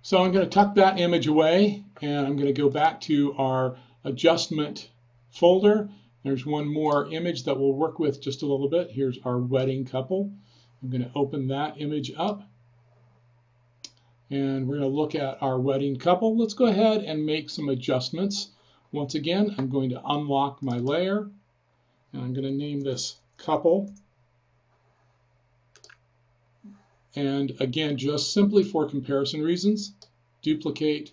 So I'm going to tuck that image away, and I'm going to go back to our adjustment folder. There's one more image that we'll work with just a little bit. Here's our wedding couple. I'm going to open that image up, and we're going to look at our wedding couple. Let's go ahead and make some adjustments. Once again, I'm going to unlock my layer, and I'm going to name this couple. And again, just simply for comparison reasons, duplicate,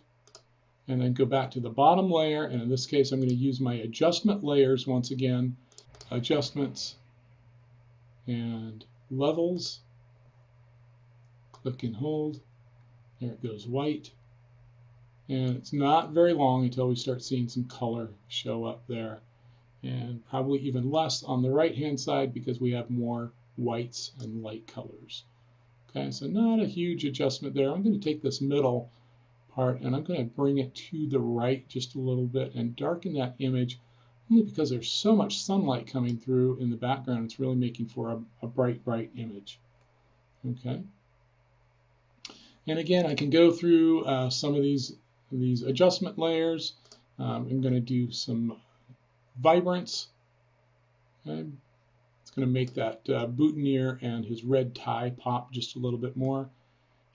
and then go back to the bottom layer. And in this case, I'm going to use my adjustment layers once again. Adjustments and levels. Click and hold. There it goes, white. And it's not very long until we start seeing some color show up there. And probably even less on the right-hand side because we have more whites and light colors. Okay, so not a huge adjustment there. I'm going to take this middle part and I'm going to bring it to the right just a little bit and darken that image, only because there's so much sunlight coming through in the background. It's really making for a bright, bright image. Okay. And again, I can go through some of these adjustment layers. I'm going to do some vibrance. Okay. It's going to make that boutonniere and his red tie pop just a little bit more.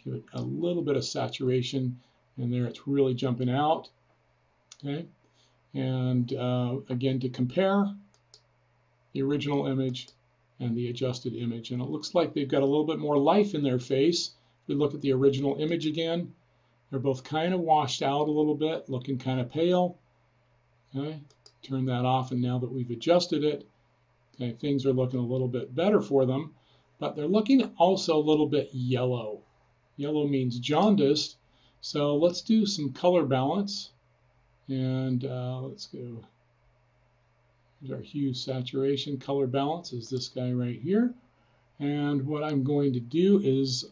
Give it a little bit of saturation, and there it's really jumping out. Okay, and again, to compare the original image and the adjusted image, and it looks like they've got a little bit more life in their face. If we look at the original image again, they're both kind of washed out a little bit, looking kind of pale. Okay, turn that off, and now that we've adjusted it, okay, things are looking a little bit better for them, but they're looking also a little bit yellow. Yellow means jaundiced, so let's do some color balance, and let's go. Here's our hue saturation. Color balance is this guy right here, and what I'm going to do is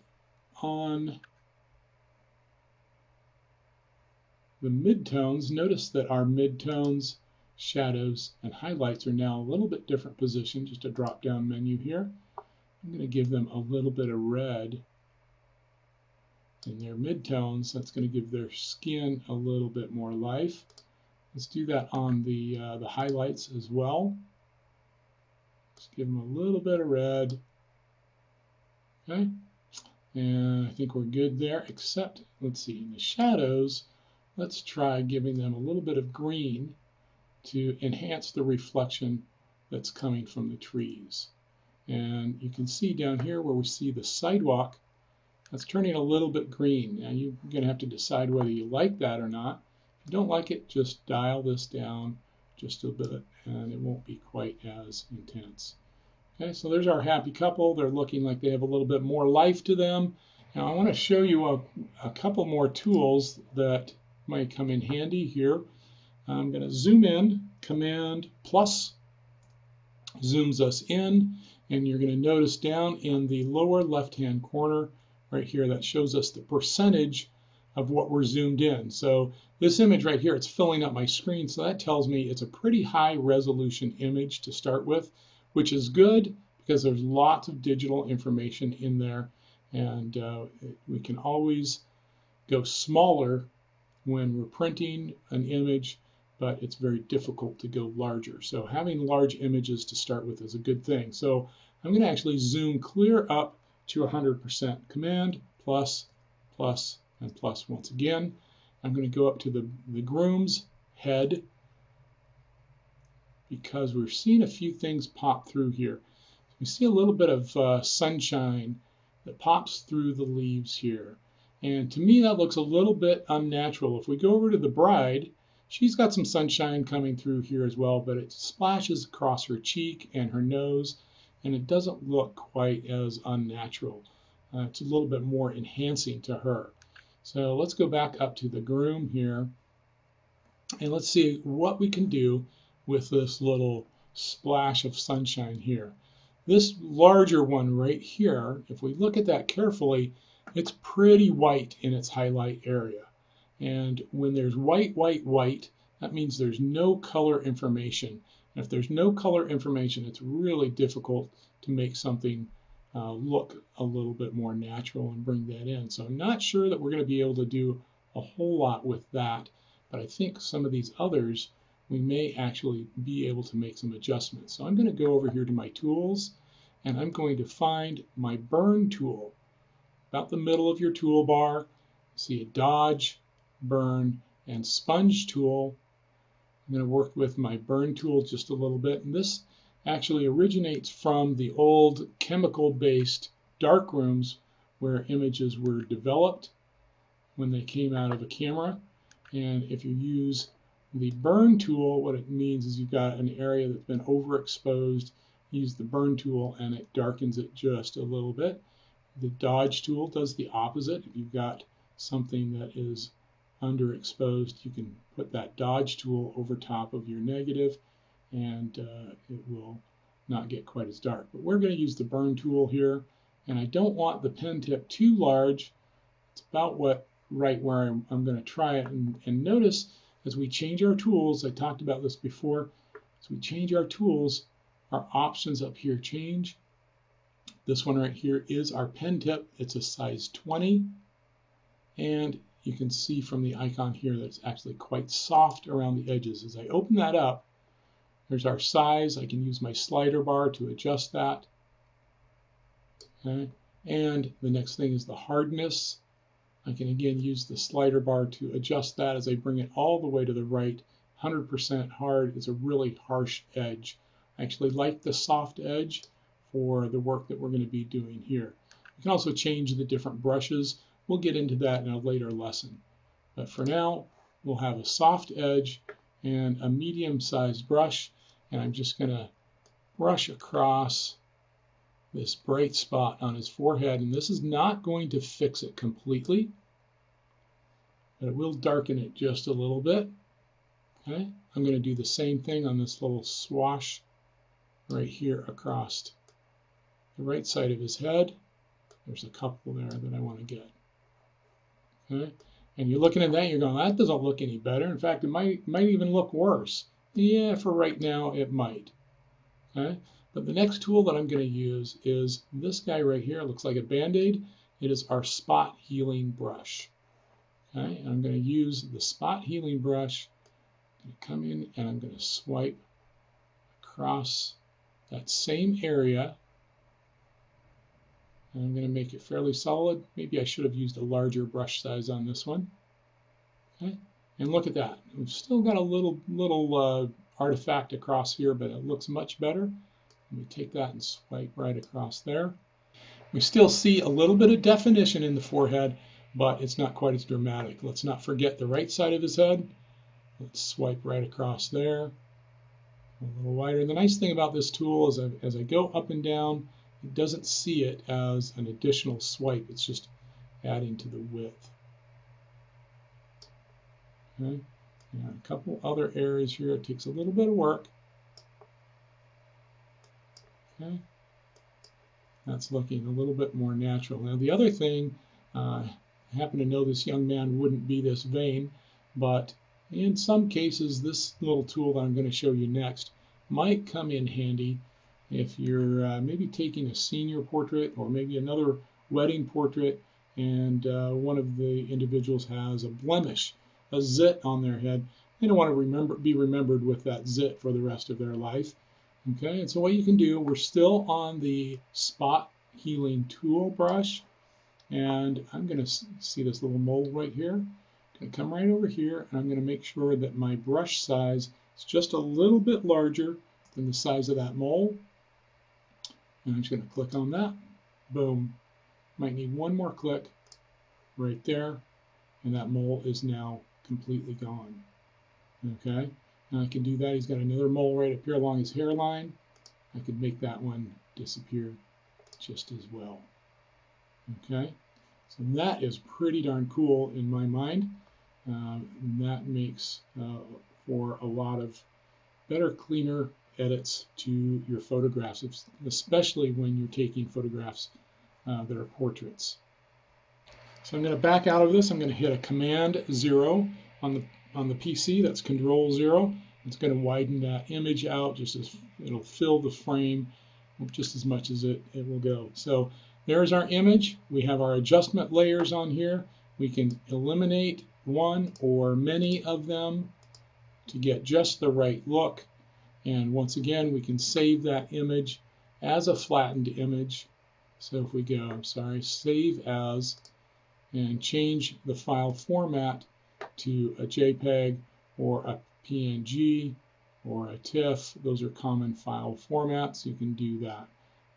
on the midtones, notice that our midtones, shadows, and highlights are now a little bit different position, just a drop-down menu here. I'm going to give them a little bit of red in their midtones. That's going to give their skin a little bit more life. Let's do that on the highlights as well. Just give them a little bit of red. Okay, and I think we're good there, except, let's see, in the shadows, let's try giving them a little bit of green to enhance the reflection that's coming from the trees. And you can see down here where we see the sidewalk, that's turning a little bit green. Now you're going to have to decide whether you like that or not. If you don't like it, just dial this down just a bit and it won't be quite as intense. Okay, so there's our happy couple. They're looking like they have a little bit more life to them. Now I want to show you a couple more tools that might come in handy here. I'm going to zoom in, Command plus zooms us in, and you're going to notice down in the lower left-hand corner right here that shows us the percentage of what we're zoomed in. So this image right here, it's filling up my screen, so that tells me it's a pretty high resolution image to start with, which is good because there's lots of digital information in there, and we can always go smaller when we're printing an image, but it's very difficult to go larger. So having large images to start with is a good thing. So I'm going to actually zoom clear up to 100%. Command plus, plus, and plus once again. I'm going to go up to the groom's head because we're seeing a few things pop through here. We see a little bit of sunshine that pops through the leaves here. And to me, that looks a little bit unnatural. If we go over to the bride, she's got some sunshine coming through here as well, but it splashes across her cheek and her nose, and it doesn't look quite as unnatural. It's a little bit more enhancing to her. So let's go back up to the groom here, and let's see what we can do with this little splash of sunshine here. This larger one right here, if we look at that carefully, it's pretty white in its highlight area. And when there's white, white, white, that means there's no color information. And if there's no color information, it's really difficult to make something look a little bit more natural and bring that in. So I'm not sure that we're going to be able to do a whole lot with that, but I think some of these others, we may actually be able to make some adjustments. So I'm going to go over here to my tools, and I'm going to find my burn tool. About the middle of your toolbar, see a dodge, burn, and sponge tool. I'm going to work with my burn tool just a little bit, and this actually originates from the old chemical-based dark rooms where images were developed when they came out of a camera. And if you use the burn tool, what it means is you've got an area that's been overexposed. Use the burn tool and it darkens it just a little bit. The dodge tool does the opposite. If you've got something that is underexposed, you can put that dodge tool over top of your negative and it will not get quite as dark. But we're going to use the burn tool here, and I don't want the pen tip too large. It's about right where I'm going to try it. And notice as we change our tools, I talked about this before, as we change our tools, our options up here change. This one right here is our pen tip. It's a size 20, and you can see from the icon here that it's actually quite soft around the edges. As I open that up, there's our size. I can use my slider bar to adjust that. Okay. And the next thing is the hardness. I can again use the slider bar to adjust that as I bring it all the way to the right. 100% hard is a really harsh edge. I actually like the soft edge for the work that we're going to be doing here. You can also change the different brushes. We'll get into that in a later lesson. But for now, we'll have a soft edge and a medium-sized brush, and I'm just going to brush across this bright spot on his forehead, and this is not going to fix it completely, but it will darken it just a little bit. Okay, I'm going to do the same thing on this little swash right here across the right side of his head. There's a couple there that I want to get. Okay, and you're looking at that, you're going, that doesn't look any better. In fact, it might even look worse. Yeah, for right now, it might. Okay, but the next tool that I'm going to use is this guy right here. It looks like a Band-Aid. It is our spot healing brush. Okay, and I'm going to use the spot healing brush. I'm going to come in and I'm going to swipe across that same area. And I'm going to make it fairly solid. Maybe I should have used a larger brush size on this one. Okay, and look at that. We've still got a little artifact across here, but it looks much better. Let me take that and swipe right across there. We still see a little bit of definition in the forehead, but it's not quite as dramatic. Let's not forget the right side of his head. Let's swipe right across there. A little wider. The nice thing about this tool is as I go up and down, it doesn't see it as an additional swipe. It's just adding to the width. Okay. And a couple other areas here. It takes a little bit of work. Okay. That's looking a little bit more natural. Now the other thing, I happen to know this young man wouldn't be this vain, but in some cases this little tool that I'm going to show you next might come in handy if you're maybe taking a senior portrait or maybe another wedding portrait and one of the individuals has a blemish, a zit on their head. They don't want to be remembered with that zit for the rest of their life. Okay, and so what you can do, we're still on the spot healing tool brush, and I'm going to see this little mole right here. I'm going to come right over here, and I'm going to make sure that my brush size is just a little bit larger than the size of that mole. And I'm just going to click on that. Boom. Might need one more click right there, and that mole is now completely gone. Okay. Now I can do that. He's got another mole right up here along his hairline. I could make that one disappear just as well. Okay, so that is pretty darn cool in my mind. And that makes for a lot of better, cleaner edits to your photographs, especially when you're taking photographs that are portraits. So I'm going to back out of this. I'm going to hit a Command 0 on the PC. That's Control 0. It's going to widen that image out just as it'll fill the frame just as much as it will go. So there's our image. We have our adjustment layers on here. We can eliminate one or many of them to get just the right look. And once again, we can save that image as a flattened image. So if we go, save as, and change the file format to a JPEG or a PNG or a TIFF. Those are common file formats. You can do that.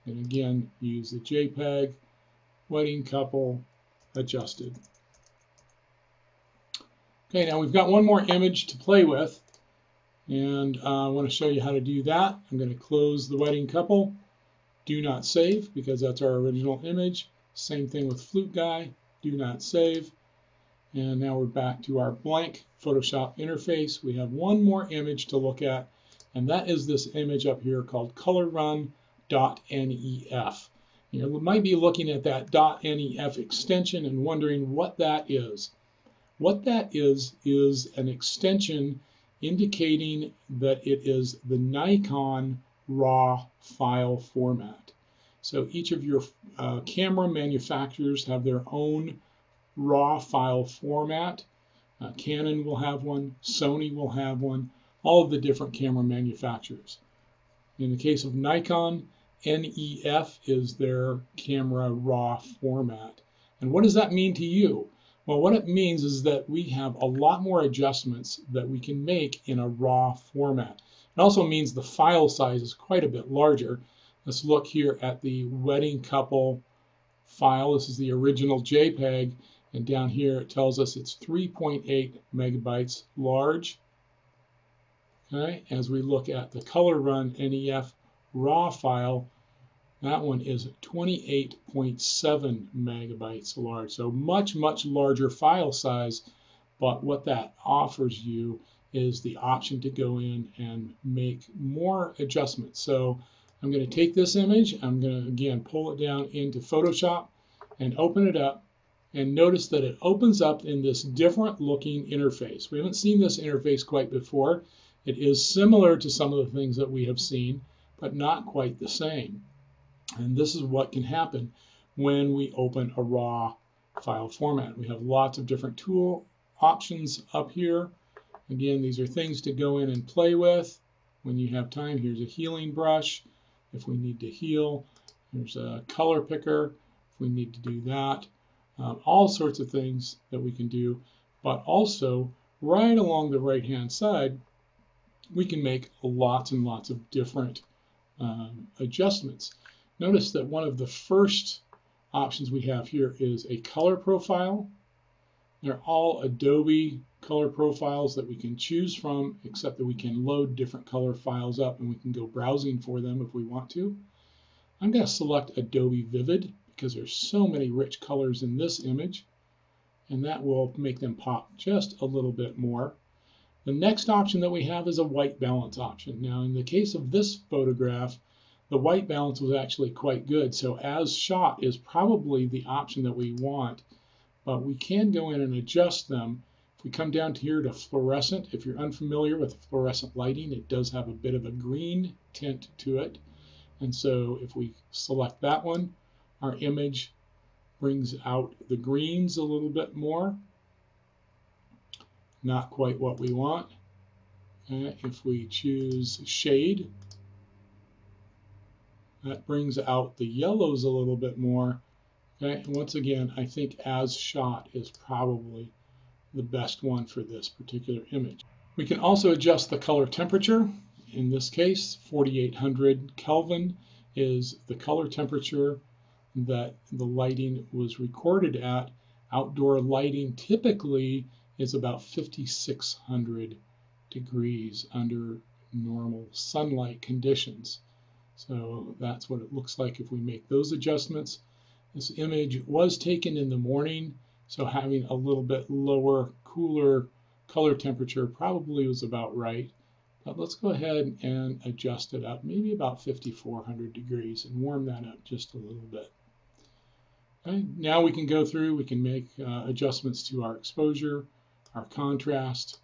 And again, use the JPEG, wedding couple, adjusted. Okay, now we've got one more image to play with, and I want to show you how to do that. I'm going to close the wedding couple, do not save, because that's our original image. Same thing with flute guy, do not save. And now we're back to our blank Photoshop interface. We have one more image to look at, and that is this image up here called colorrun.nef. You might be looking at that .nef extension and wondering what that is. What that is an extension indicating that it is the Nikon RAW file format. So each of your camera manufacturers have their own RAW file format. Canon will have one, Sony will have one, all of the different camera manufacturers. In the case of Nikon, NEF is their camera RAW format. And what does that mean to you? Well, what it means is that we have a lot more adjustments that we can make in a RAW format. It also means the file size is quite a bit larger. Let's look here at the wedding couple file. This is the original JPEG, and down here it tells us it's 3.8 megabytes large. Okay, as we look at the colorrun NEF RAW file, that one is 28.7 megabytes large, so much larger file size. But what that offers you is the option to go in and make more adjustments. So I'm going to take this image, I'm going to again pull it down into Photoshop and open it up, and notice that it opens up in this different looking interface. We haven't seen this interface quite before. It is similar to some of the things that we have seen, but not quite the same. And this is what can happen when we open a RAW file format. We have lots of different tool options up here. Again, these are things to go in and play with when you have time. Here's a healing brush if we need to heal. There's a color picker if we need to do that. All sorts of things that we can do. But also, right along the right-hand side, we can make lots and lots of different adjustments. Notice that one of the first options we have here is a color profile. They're all Adobe color profiles that we can choose from, except that we can load different color files up and we can go browsing for them if we want to. I'm going to select Adobe Vivid because there's so many rich colors in this image, and that will make them pop just a little bit more. The next option that we have is a white balance option. Now, in the case of this photograph, the white balance was actually quite good, so as shot is probably the option that we want, but we can go in and adjust them. If we come down here to fluorescent, if you're unfamiliar with fluorescent lighting, it does have a bit of a green tint to it, and so if we select that one, our image brings out the greens a little bit more. Not quite what we want. If we choose shade, that brings out the yellows a little bit more. Okay, and once again, I think as shot is probably the best one for this particular image. We can also adjust the color temperature. In this case, 4800 Kelvin is the color temperature that the lighting was recorded at. Outdoor lighting typically is about 5600 degrees under normal sunlight conditions. So that's what it looks like if we make those adjustments. This image was taken in the morning, so having a little bit lower, cooler color temperature probably was about right. But let's go ahead and adjust it up, maybe about 5400 degrees, and warm that up just a little bit. Okay, now we can go through, we can make adjustments to our exposure, our contrast.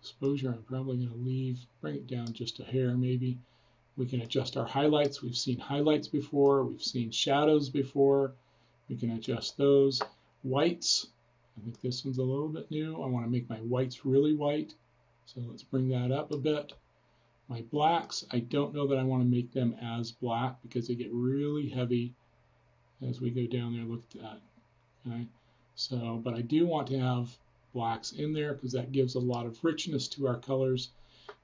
Exposure, I'm probably going to bring it down just a hair maybe. We can adjust our highlights. We've seen highlights before. We've seen shadows before. We can adjust those. Whites, I think this one's a little bit new. I want to make my whites really white. So let's bring that up a bit. My blacks, I don't know that I want to make them as black because they get really heavy as we go down there. Look at that. Okay. So, but I do want to have blacks in there because that gives a lot of richness to our colors.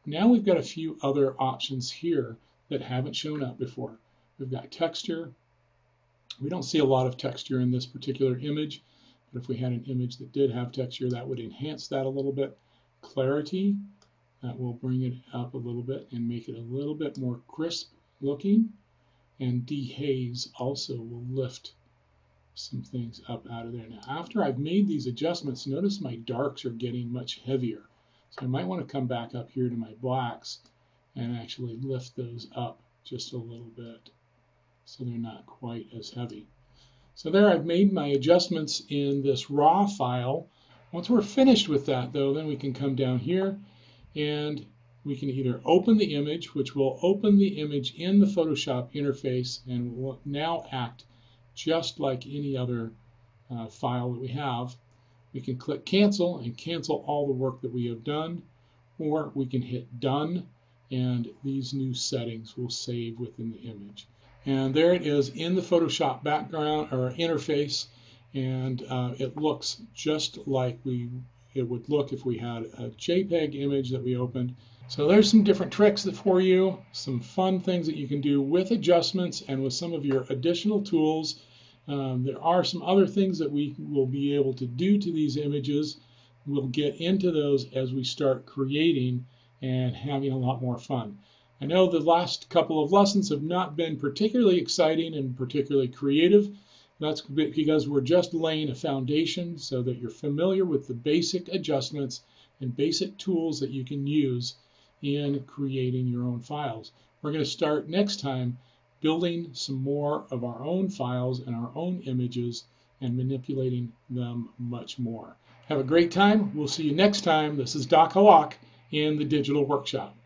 Now we've got a few other options here that haven't shown up before. We've got texture. We don't see a lot of texture in this particular image, but if we had an image that did have texture, that would enhance that a little bit. Clarity, that will bring it up a little bit and make it a little bit more crisp looking. And dehaze also will lift some things up out of there. Now, after I've made these adjustments, notice my darks are getting much heavier. So I might want to come back up here to my blacks and actually lift those up just a little bit so they're not quite as heavy. So there I've made my adjustments in this raw file. Once we're finished with that though, then we can come down here and we can either open the image, which will open the image in the Photoshop interface and will now act just like any other file that we have. We can click cancel and cancel all the work that we have done, or we can hit done and these new settings will save within the image. And there it is in the Photoshop background or interface, and it looks just like it would look if we had a JPEG image that we opened. So there's some different tricks for you, some fun things that you can do with adjustments and with some of your additional tools. There are some other things that we will be able to do to these images. We'll get into those as we start creating and having a lot more fun. I know the last couple of lessons have not been particularly exciting and particularly creative. That's because we're just laying a foundation so that you're familiar with the basic adjustments and basic tools that you can use in creating your own files. We're going to start next time building some more of our own files and our own images and manipulating them much more. Have a great time. We'll see you next time. This is Doc Hallaq in the Digital Workshop.